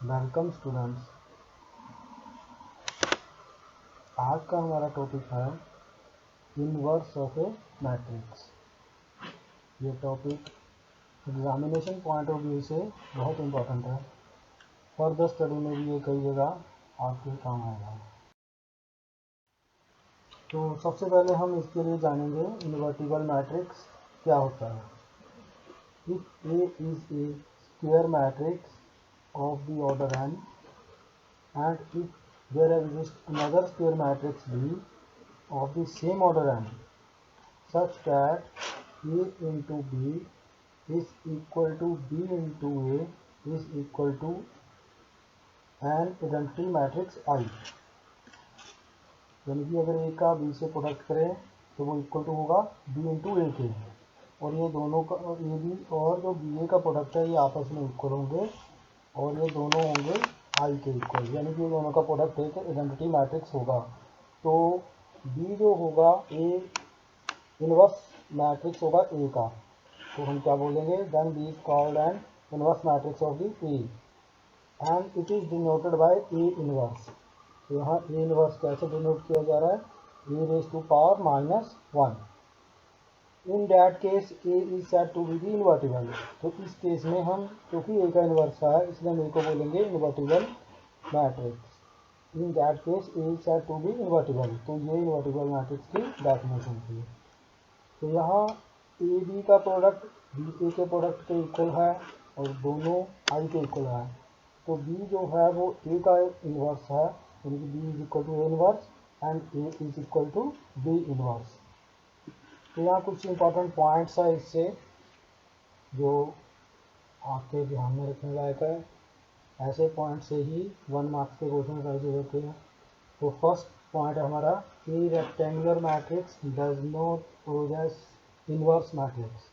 Welcome students. आज का हमारा टॉपिक है इनवर्स ऑफ ए मैट्रिक्स। ये topic examination point of view से बहुत इम्पोर्टेंट है। फर्दर स्टडी में भी ये कई जगह आपके काम आएगा। तो सबसे पहले हम इसके लिए जानेंगे इनवर्टिबल मैट्रिक्स क्या होता है। If A is a square matrix of the order n and if there exists another square matrix B of the same order n such that A into B is equal to B into A is equal to an identity matrix I। यानी कि अगर A का B से product करें तो वो equal to होगा B into ए के, और ये दोनों का ए बी और जो बी ए का प्रोडक्ट है ये आपस में इक्वल होंगे और ये दोनों होंगे आई के इक्वल, यानी कि दोनों का प्रोडक्ट एक आइडेंटिटी मैट्रिक्स होगा। तो बी जो होगा ए इनवर्स मैट्रिक्स होगा ए का, तो हम क्या बोलेंगे, then B is called an inverse matrix of the A and it is denoted by A inverse. तो यहाँ ए इनवर्स कैसे डिनोट किया जा रहा है, A raise to power -1। In that case A is said to be invertible. तो इस case में हम क्योंकि ए का इन्वर्स है इसलिए हम ए को बोलेंगे invertible matrix. In that case A is said to be invertible. तो ये इन्वर्टिबल मैट्रिक्स की डेफिनेशन थी। तो यहाँ ए बी का प्रोडक्ट बी ए के प्रोडक्ट के इक्वल है और दोनों आई के इक्वल है। तो बी जो है वो ए का इन्वर्स है, यानी कि B is equal to A inverse and A is equal to B inverse. तो यहाँ कुछ इंपॉर्टेंट पॉइंट्स है इससे जो आपके ध्यान में रखने लायक है। ऐसे पॉइंट से ही 1 मार्क्स के क्वेश्चन ऐसे होते हैं। तो फर्स्ट पॉइंट है हमारा, ए rectangular matrix does not possess inverse matrix,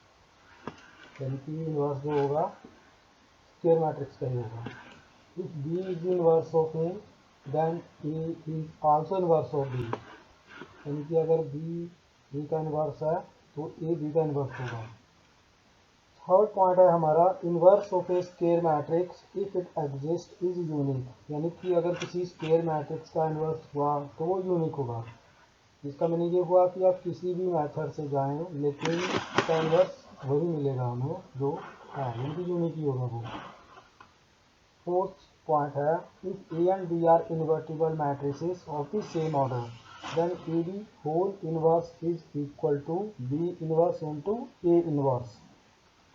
यानी कि इनवर्स जो होगा स्क्वायर मैट्रिक्स का ही होगा। If B is inverse of A then A is also inverse of B, यानी कि अगर बी बी का इन्वर्स है तो ए बी का इन्वर्स होगा। थर्ड पॉइंट है हमारा, inverse of A square matrix if it exist is unique, यानी कि अगर किसी स्क्वायर मैट्रिक्स का इन्वर्स हुआ तो वो यूनिक होगा। इसका मीनिंग ये हुआ कि आप किसी भी मेथड से जाएं लेकिन इसका इन्वर्स वही मिलेगा हमें जो है, यानी कि यूनिक ही होगा वो। फोर्थ पॉइंट है, if A and B are invertible matrices of the same order then AD whole inverse is equal to B inverse into A inverse,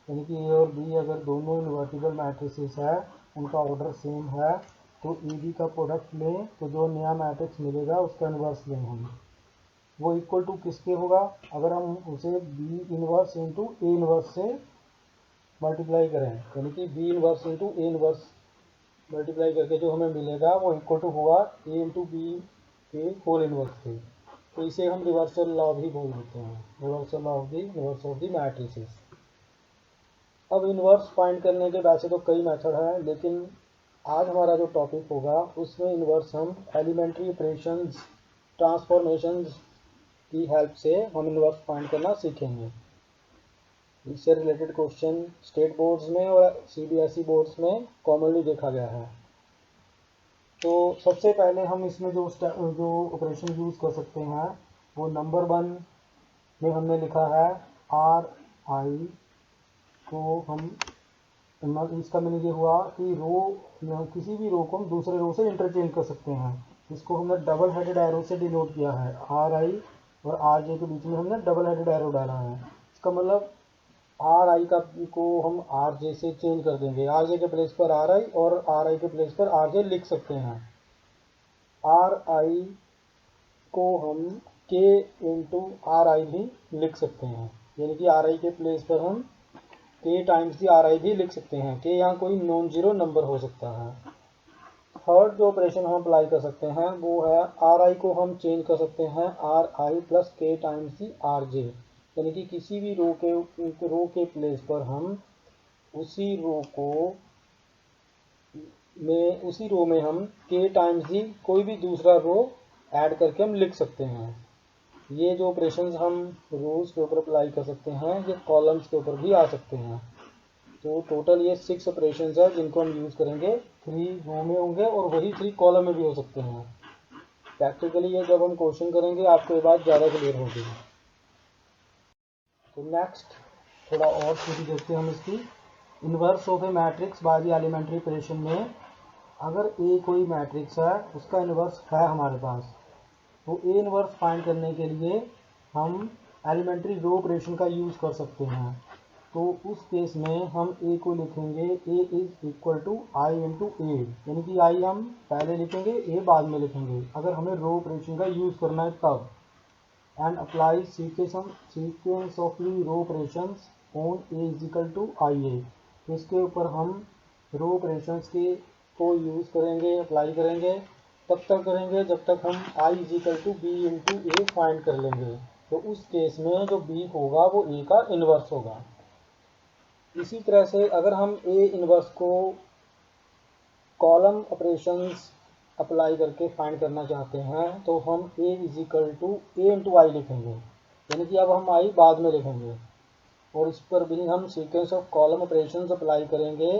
यानी कि A और B अगर दोनों इन्वर्टिबल मैट्रिसेस है उनका ऑर्डर सेम है तो AB का प्रोडक्ट लें तो जो नया मैट्रिक्स मिलेगा उसका इन्वर्स लें हम, वो इक्वल टू किसके होगा, अगर हम उसे B inverse into A inverse से मल्टीप्लाई करें, यानी कि B inverse into A inverse multiply करके जो हमें मिलेगा वो इक्वल टू होगा A इंटू बी के होल इनवर्स थे। तो इसे हम रिवर्सल लॉ भी बोल देते हैं, reversal law of the inverse of the matrices. अब इनवर्स फाइंड करने के वैसे तो कई मेथड हैं, लेकिन आज हमारा जो टॉपिक होगा उसमें इनवर्स हम एलिमेंट्री ऑपरेशंस ट्रांसफॉर्मेशंस की हेल्प से हम इनवर्स फाइंड करना सीखेंगे। इससे रिलेटेड क्वेश्चन स्टेट बोर्ड्स में और CBSE बोर्ड्स में कॉमनली देखा गया है। तो सबसे पहले हम इसमें जो ऑपरेशन यूज़ कर सकते हैं वो नंबर 1 में हमने लिखा है RI को हम, इसका मीनिंग ये हुआ कि रो किसी भी रो को हम दूसरे रो से इंटरचेंज कर सकते हैं। इसको हमने डबल हेडेड एरो से डिनोट किया है, RI और RJ के बीच में हमने डबल हेडेड एरो डाला है। इसका मतलब RI को हम RJ से चेंज कर देंगे, RJ के प्लेस पर RI और RI के प्लेस पर RJ लिख सकते हैं। RI को हम K इंटू RI भी लिख सकते हैं, यानी कि RI के प्लेस पर हम K टाइम्स दी RI भी लिख सकते हैं। K यहाँ कोई नॉन जीरो नंबर हो सकता है। थर्ड जो ऑपरेशन हम अप्लाई कर सकते हैं वो है, RI को हम चेंज कर सकते हैं RI plus K times the RJ, यानी कि किसी भी रो के प्लेस पर हम उसी रो में हम K टाइम्स दी कोई भी दूसरा रो ऐड करके हम लिख सकते हैं। ये जो ऑपरेशंस हम रोज के ऊपर अप्लाई कर सकते हैं ये कॉलम्स के ऊपर भी आ सकते हैं। तो टोटल ये 6 ऑपरेशंस है जिनको हम यूज़ करेंगे। 3 रो में होंगे और वही 3 कॉलम में भी हो सकते हैं। प्रैक्टिकली ये जब हम क्वेश्चन करेंगे आपको ये बात ज़्यादा क्लियर होगी। तो नेक्स्ट थोड़ा और स्टडी देखते हैं हम इसकी। Inverse of a matrix by the elementary operation में अगर ए कोई मैट्रिक्स है उसका इन्वर्स है हमारे पास, तो ए इन्वर्स फाइंड करने के लिए हम एलिमेंट्री रो ऑपरेशन का यूज़ कर सकते हैं। तो उस केस में हम ए को लिखेंगे A is equal to I into A, यानी कि आई हम पहले लिखेंगे ए बाद में लिखेंगे अगर हमें रो ऑपरेशन का यूज़ करना है तब। And apply sequence of the row operations on A is equal to I A. तो इसके ऊपर हम रो ऑपरेशंस के को यूज़ करेंगे, अप्लाई करेंगे, तब तक करेंगे जब तक हम I is equal to B into A find कर लेंगे। तो उस केस में जो बी होगा वो ए का इन्वर्स होगा। इसी तरह से अगर हम ए इन्वर्स को कॉलम ऑपरेशंस अप्लाई करके फाइंड करना चाहते हैं तो हम A is equal to A into I लिखेंगे, यानी कि अब हम आई बाद में लिखेंगे। और इस पर भी हम sequence of column operations apply करेंगे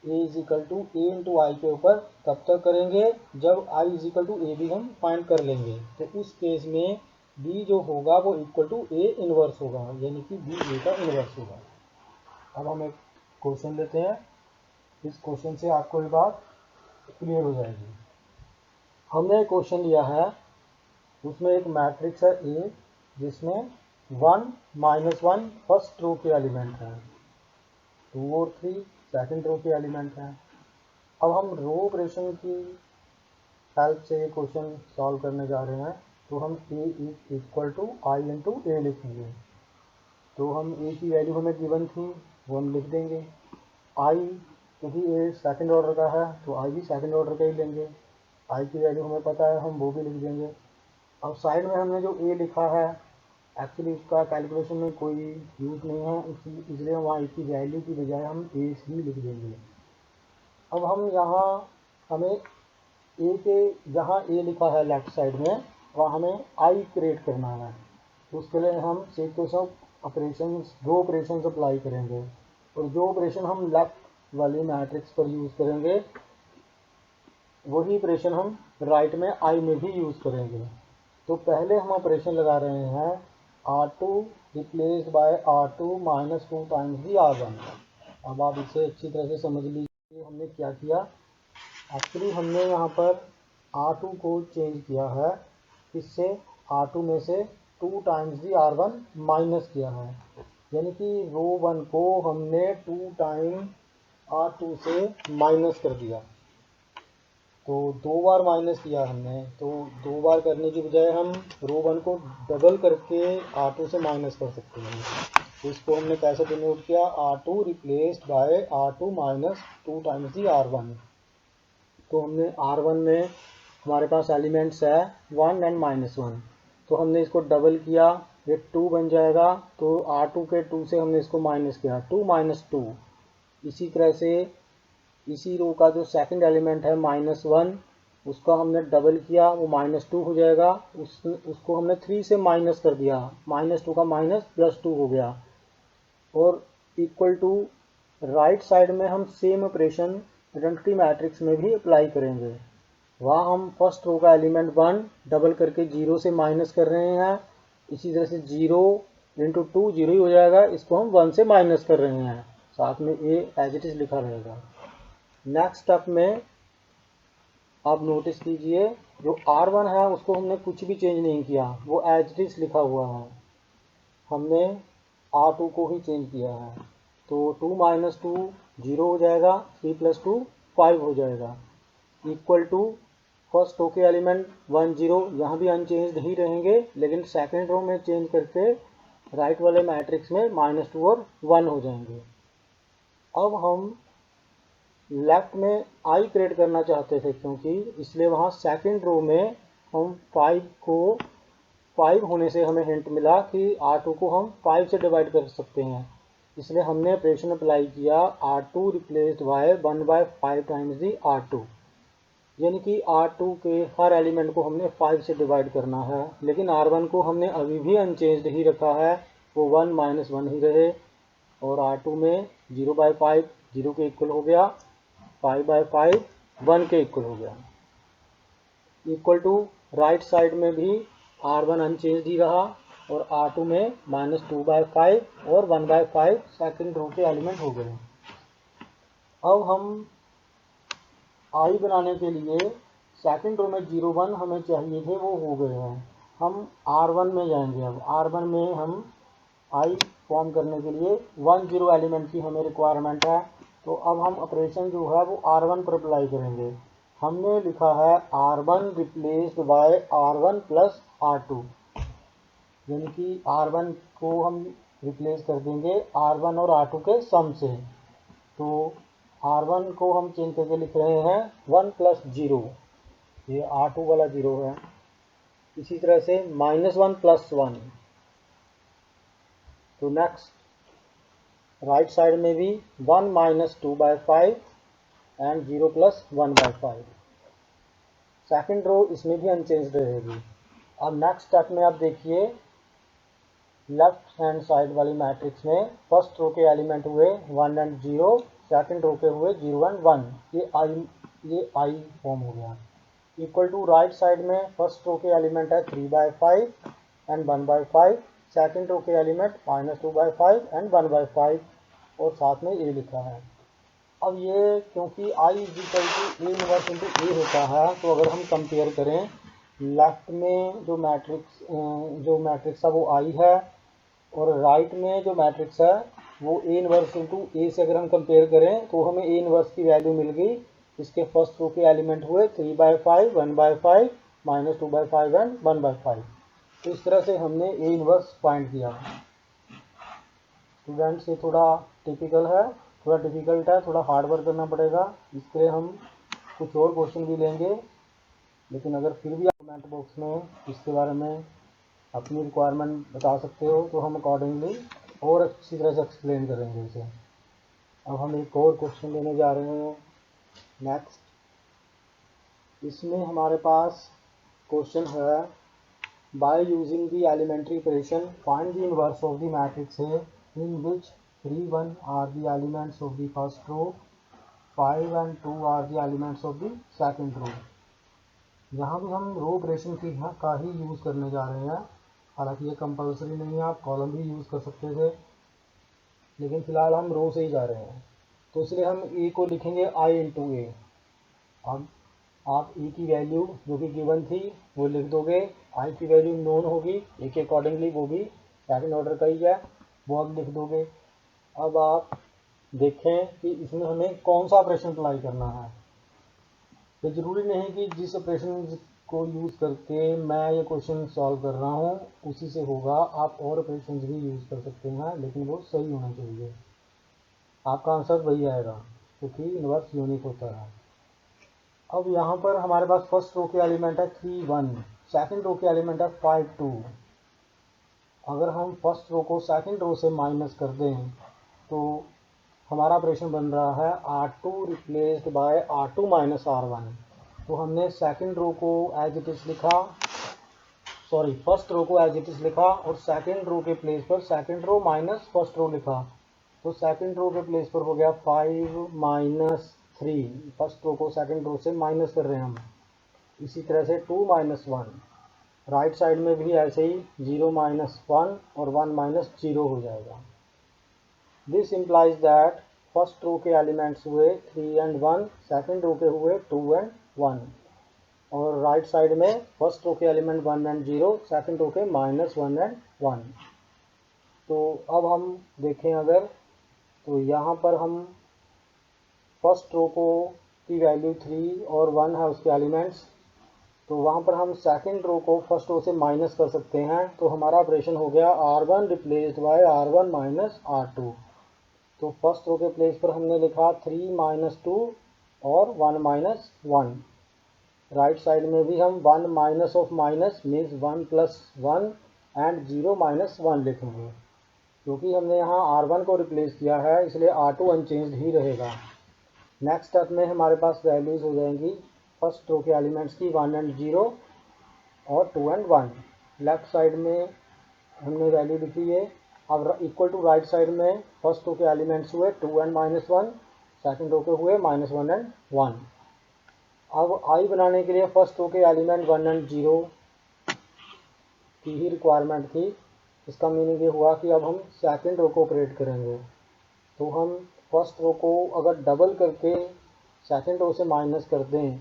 A is equal to A into I के ऊपर, तब तक करेंगे जब I is equal to A भी हम फाइंड कर लेंगे। तो उस केस में बी जो होगा वो इक्वल टू ए इन्वर्स होगा, यानी कि बी ए का इन्वर्स होगा। अब हम एक क्वेश्चन लेते हैं, इस क्वेश्चन से आपको ये बात क्लियर हो जाएगी। हमने एक क्वेश्चन लिया है, उसमें एक मैट्रिक्स है ए जिसमें 1 -1 फर्स्ट रो के एलिमेंट हैं, 2 और 3 सेकंड रो के एलिमेंट हैं। अब हम रो ऑपरेशन की हेल्प से ये क्वेश्चन सॉल्व करने जा रहे हैं। तो हम A is equal to I into A लिखेंगे। तो हम ए की वैल्यू हमें गिवन थी वो हम लिख देंगे। आई क्योंकि ए सेकंड ऑर्डर का है तो आई भी सेकंड ऑर्डर का ही लेंगे। आई की वैल्यू हमें पता है, हम वो भी लिख देंगे। अब साइड में हमने जो ए लिखा है एक्चुअली उसका कैलकुलेशन में कोई यूज़ नहीं है, इसलिए वहाँ ए की वैल्यू की बजाय हम ए ही लिख देंगे। अब हम यहाँ हमें ए के जहाँ ए लिखा है लेफ्ट साइड में वहाँ हमें आई क्रिएट करना है। तो उसके लिए हम sequence of operations row operations apply करेंगे और जो ऑपरेशन हम लेफ्ट वाली मैट्रिक्स पर यूज़ करेंगे वही ऑपरेशन हम राइट में आई में भी यूज़ करेंगे। तो पहले हम ऑपरेशन लगा रहे हैं R2 replaced by R2 minus 2 times the R1। अब आप इसे अच्छी तरह से समझ लीजिए हमने क्या किया। एक्चुअली हमने यहाँ पर R2 को चेंज किया है, इससे R2 में से 2 टाइम्स दी R1 माइनस किया है, यानी कि रो 1 को हमने 2 टाइम R2 से माइनस कर दिया। तो 2 बार माइनस किया हमने, तो 2 बार करने की बजाय हम रो 1 को डबल करके R2 से माइनस कर सकते हैं। तो इसको हमने कैसे डिनोट किया, R2 replaced by R2 minus 2 times the R1। तो हमने R1 में हमारे पास एलिमेंट्स है 1 एंड -1, तो हमने इसको डबल किया, ये 2 बन जाएगा। तो R2 के 2 से हमने इसको माइनस किया, 2 - 2। इसी तरह से इसी रो का जो सेकंड एलिमेंट है -1 उसका हमने डबल किया, वो -2 हो जाएगा। उसको हमने 3 से माइनस कर दिया, -2 का माइनस +2 हो गया। और इक्वल टू राइट साइड में हम सेम ऑपरेशन आइडेंटिटी मैट्रिक्स में भी अप्लाई करेंगे। वहाँ हम फर्स्ट रो का एलिमेंट 1 डबल करके 0 से माइनस कर रहे हैं, इसी तरह से 0 × 2 0 ही हो जाएगा, इसको हम 1 से माइनस कर रहे हैं, साथ में ए एज इट इज़ लिखा रहेगा। नेक्स्ट स्टेप में आप नोटिस कीजिए जो R1 है उसको हमने कुछ भी चेंज नहीं किया, वो एज इट इज़ लिखा हुआ है, हमने R2 को ही चेंज किया है। तो 2 - 2 0 हो जाएगा, 3 + 2 5 हो जाएगा, इक्वल टू फर्स्ट रो के एलिमेंट 1 0 यहाँ भी अनचेंज्ड ही रहेंगे, लेकिन सेकंड रो में चेंज करके राइट वाले मैट्रिक्स में -2 और 1 हो जाएंगे। अब हम लेफ्ट में आई क्रिएट करना चाहते थे क्योंकि इसलिए वहाँ सेकंड रो में हम 5 को 5 होने से हमें हिंट मिला कि R2 को हम 5 से डिवाइड कर सकते हैं, इसलिए हमने ऑपरेशन अप्लाई किया R2 replaced by 1/5 times the R2, यानी कि R2 के हर एलिमेंट को हमने 5 से डिवाइड करना है। लेकिन R1 को हमने अभी भी अनचेंज्ड ही रखा है, वो 1 - 1 ही रहे। और R2 में 0/5 0 के इक्वल हो गया, 5/5 1 के इक्वल हो गया। इक्वल टू राइट साइड में भी R1 अनचेंज ही रहा और R2 में -2/5 और 1/5 सेकंड रो के एलिमेंट हो गए। अब हम I बनाने के लिए सेकंड रो में 0 1 हमें चाहिए थे, वो हो गए हैं। हम R1 में जाएंगे। अब R1 में हम I फॉर्म करने के लिए 1 0 एलिमेंट की हमें रिक्वायरमेंट है। तो अब हम ऑपरेशन जो है वो R1 पर अप्लाई करेंगे। हमने लिखा है R1 replaced by R1 plus R2, यानी कि R1 को हम रिप्लेस कर देंगे R1 और R2 के सम से। तो R1 को हम चेंज करके लिख रहे हैं 1 + 0, ये R2 वाला 0 है। इसी तरह से -1 + 1। तो नेक्स्ट राइट साइड में भी 1 - 2/5 एंड 0 + 1/5। सेकंड रो इसमें भी अनचेंज रहेगी। अब नेक्स्ट स्टेप में आप देखिए, लेफ्ट हैंड साइड वाली मैट्रिक्स में फर्स्ट रो के एलिमेंट हुए 1 और 0, सेकंड रो के हुए 0 और 1। ये आई फॉर्म हो गया। इक्वल टू राइट साइड में फर्स्ट रो के एलिमेंट है 3/5 एंड 1/5, सेकंड रो के एलिमेंट -2/5 एंड 1/5 और साथ में ए लिखा है। अब ये क्योंकि I = A inverse into A होता है, तो अगर हम कंपेयर करें लेफ्ट में जो मैट्रिक्स है वो I है और राइट में जो मैट्रिक्स है वो A इनवर्स इंटू A से अगर हम कंपेयर करें तो हमें A इनवर्स की वैल्यू मिल गई। इसके फर्स्ट रो के एलिमेंट हुए 3/5 1/5 -2/5 एंड 1/5। तो इस तरह से हमने A इनवर्स फाइंड किया। स्टूडेंट्स ये थोड़ा टिपिकल है, थोड़ा डिफिकल्ट है, थोड़ा हार्ड वर्क करना पड़ेगा। इसके लिए हम कुछ और क्वेश्चन भी लेंगे, लेकिन अगर फिर भी आप कमेंट बॉक्स में इसके बारे में अपनी रिक्वायरमेंट बता सकते हो तो हम अकॉर्डिंगली और अच्छी तरह से एक्सप्लेन करेंगे इसे। अब हम एक और क्वेश्चन लेने जा रहे हैं नेक्स्ट। इसमें हमारे पास क्वेश्चन है, by using the elementary operation find the inverse of the matrix है in which 3 1 are the elements of the first row, 5 and 2 are the elements of the second row। यहाँ भी हम रो ऑपरेशन का ही use करने जा रहे हैं। हालांकि ये कंपलसरी नहीं है, आप कॉलम भी यूज़ कर सकते थे, लेकिन फिलहाल हम रो से ही जा रहे हैं। तो इसलिए हम ए को लिखेंगे I × A। अब आप ए की वैल्यू जो कि गिवन थी वो लिख दोगे, आई की वैल्यू नोन होगी, ए के अकॉर्डिंगली वो भी सेकंड ऑर्डर का ही है, वो अब लिख दोगे। अब आप देखें कि इसमें हमें कौन सा ऑपरेशन अप्लाई करना है। तो ज़रूरी नहीं कि जिस ऑपरेशन को यूज़ करके मैं ये क्वेश्चन सॉल्व कर रहा हूँ उसी से होगा, आप और ऑपरेशन भी यूज़ कर सकते हैं, लेकिन वो सही होना चाहिए। आपका आंसर वही आएगा क्योंकि इनवर्स यूनिक होता है। अब यहाँ पर हमारे पास फर्स्ट रो के एलिमेंट है 3 1, सेकंड रो के एलिमेंट है 5 2। अगर हम फर्स्ट रो को सेकंड रो से माइनस कर दें तो हमारा ऑपरेशन बन रहा है R2 replaced by R2 - R1। तो हमने सेकंड रो को एज इट इज लिखा, सॉरी फर्स्ट रो को एज इट इज लिखा और सेकंड रो के प्लेस पर second row minus first row लिखा। तो सेकंड रो के प्लेस पर हो गया 5 - 3, फर्स्ट रो को सेकंड रो से माइनस कर रहे हैं हम। इसी तरह से 2 - 1, राइट साइड में भी ऐसे ही 0 - 1 और 1 - 0 हो जाएगा। This implies that first row के एलिमेंट्स हुए 3 और 1, सेकंड रो के हुए 2 और 1 और राइट साइड में फर्स्ट रो के एलिमेंट 1 और 0, सेकंड रो के -1 और 1। तो अब हम देखें अगर, तो यहाँ पर हम फर्स्ट रो को की वैल्यू 3 और 1 है उसके एलिमेंट्स, तो वहाँ पर हम सेकंड रो को फर्स्ट रो से माइनस कर सकते हैं। तो हमारा ऑपरेशन हो गया R1 replaced by R1 - R2। तो फर्स्ट रो के प्लेस पर हमने लिखा 3 - 2 और 1 - 1। राइट साइड में भी हम 1 minus of minus means 1 + 1 and 0 - 1 लिखेंगे। क्योंकि हमने यहाँ R1 को रिप्लेस किया है इसलिए R2 अनचेंज्ड ही रहेगा। नेक्स्ट स्टेप में हमारे पास वैल्यूज़ हो जाएंगी फर्स्ट रो के एलिमेंट्स की 1 और 0 और 2 और 1। लेफ्ट साइड में हमने वैल्यू लिखी है अब इक्वल टू राइट साइड में फर्स्ट रो के एलिमेंट्स हुए 2 एंड -1, सेकंड रो के हुए -1 एंड 1। अब आई बनाने के लिए फर्स्ट रो के एलिमेंट 1 एंड 0 की ही रिक्वायरमेंट थी। इसका मीनिंग ये हुआ कि अब हम सेकंड रो को ऑपरेट करेंगे। तो हम फर्स्ट रो को अगर डबल करके सेकंड रो से माइनस कर दें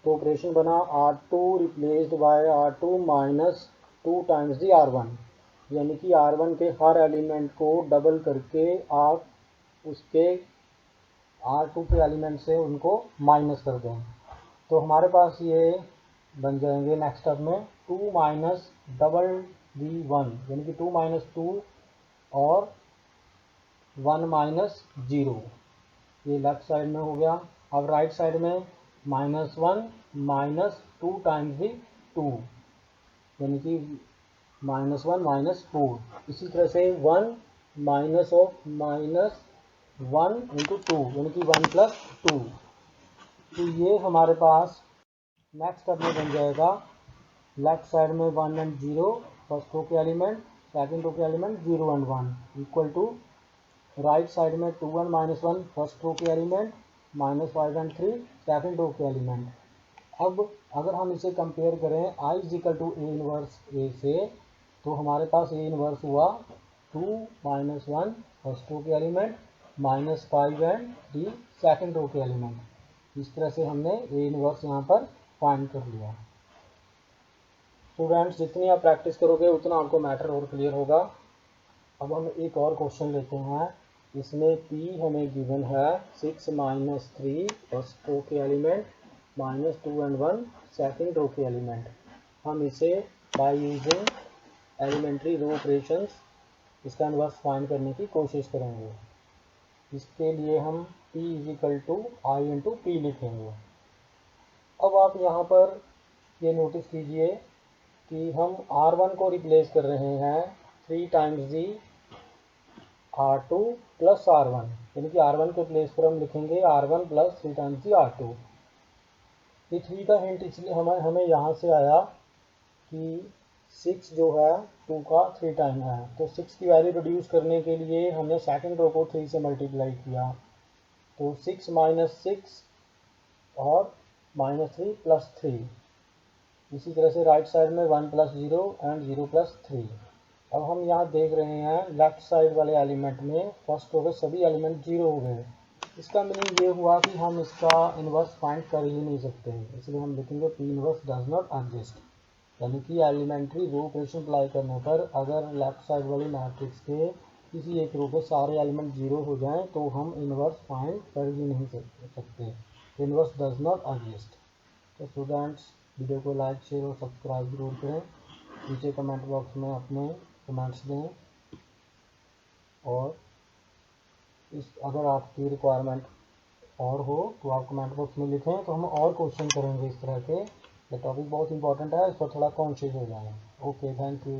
तो ऑपरेशन बना R2 replaced by R2 minus 2 times the R1, यानी कि R1 के हर एलिमेंट को डबल करके आप उसके R2 के एलिमेंट से उनको माइनस कर दें। तो हमारे पास ये बन जाएंगे नेक्स्ट स्टेप में 2 माइनस डबल दी 1, यानी कि 2 माइनस 2 और 1 माइनस 0, ये लेफ्ट साइड में हो गया। अब राइट साइड में -1 माइनस 2 टाइम्स दी 2, यानी कि -1 माइनस 4। इसी तरह से 1 माइनस ऑफ -1 इंटू 2, यानी कि 1 प्लस 2। तो ये हमारे पास नेक्स्ट स्टेप में बन जाएगा लेफ्ट साइड में 1 एंड 0 फर्स्ट रो के एलिमेंट, सेकंड रो के element 0 and 1 equal to right side में 2 एंड -1 फर्स्ट रो के एलिमेंट, -5 एंड 3 सेकंड रो के एलिमेंट। अब अगर हम इसे कंपेयर करें I is equal to A inverse A से, तो हमारे पास ए इनवर्स हुआ 2 -1 फर्स्ट रो के एलिमेंट, -5 एंड 3 सेकंड रो के एलिमेंट। इस तरह से हमने ए इनवर्स यहाँ पर फाइंड कर लिया। स्टूडेंट्स, जितनी आप प्रैक्टिस करोगे उतना आपको मैटर और क्लियर होगा। अब हम एक और क्वेश्चन लेते हैं। इसमें P हमें गिवन है 6 माइनस 3 फर्स्ट रो के एलिमेंट, -2 एंड 1 सेकंड रो के एलिमेंट। हम इसे by using elementary row operations इसका इनवर्स फाइंड करने की कोशिश करेंगे। इसके लिए हम P is equal to I into P लिखेंगे। अब आप यहाँ पर ये नोटिस कीजिए कि हम R1 को रिप्लेस कर रहे हैं 3 times the R2 plus R1, यानी कि R1 के प्लेस पर हम लिखेंगे R1 plus 3 times the R2। ये 3 का हिंट इसलिए हमें यहाँ से आया कि 6 जो है 2 का 3 टाइम है, तो 6 की वैल्यू रिड्यूस करने के लिए हमने सेकंड रो को 3 से मल्टीप्लाई किया, तो 6 माइनस 6 और -3 प्लस 3। इसी तरह से राइट साइड में 1 प्लस 0 एंड 0 प्लस 3। अब हम यहाँ देख रहे हैं लेफ्ट साइड वाले एलिमेंट में फर्स्ट रो के सभी एलिमेंट 0 हो गए। इसका मीनिंग ये हुआ कि हम इसका इन्वर्स फाइंड कर ही नहीं सकते, इसलिए हम लिखेंगे P inverse does not exist. यानी कि एलिमेंट्री रो ऑपरेशन अप्लाई करने पर अगर लेफ्ट साइड वाली मैट्रिक्स के किसी एक रो के सारे एलिमेंट 0 हो जाएं तो हम इन्वर्स फाइंड कर ही नहीं सकते। Inverse does not exist. तो स्टूडेंट्स, वीडियो को लाइक शेयर और सब्सक्राइब जरूर करें। नीचे कमेंट बॉक्स में अपने कमेंट्स दें, और अगर आपकी रिक्वायरमेंट और हो तो आप कमेंट बॉक्स में लिखें, तो हम और क्वेश्चन करेंगे इस तरह के। ये टॉपिक बहुत इंपॉर्टेंट है, इस पर थोड़ा कॉन्शियस हो जाएं। Okay, thank you.